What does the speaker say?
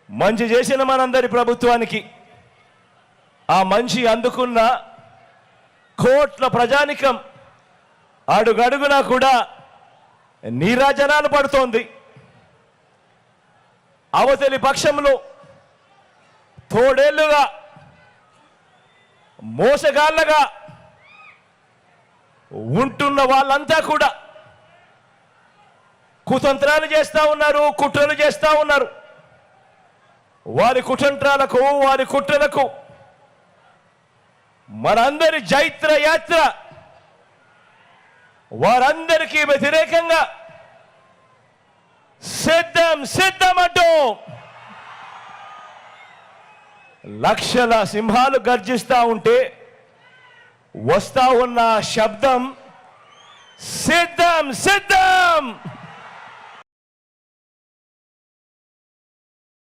మంచి చేసిన మనందరి ప్రభుత్వానికి ఆ మంచి అందుకున్న కోట్ల ప్రజానికం అడుగడుగునా కూడా నీరాజనాలు పడుతోంది. అవతలి పక్షంలో తోడేళ్లుగా మోసగాళ్ళగా ఉంటున్న వాళ్ళంతా కూడా కుతంత్రాలు చేస్తూ ఉన్నారు, కుట్రలు చేస్తూ ఉన్నారు. వారి కుతంత్రాలకు వారి కుట్రలకు మనందరి జైత్ర యాత్ర వారందరికీ వ్యతిరేకంగా సిద్ధం సిద్ధం అంటూ లక్షల సింహాలు గర్జిస్తూ ఉంటే వస్తా ఉన్న శబ్దం సిద్ధం సిద్ధం.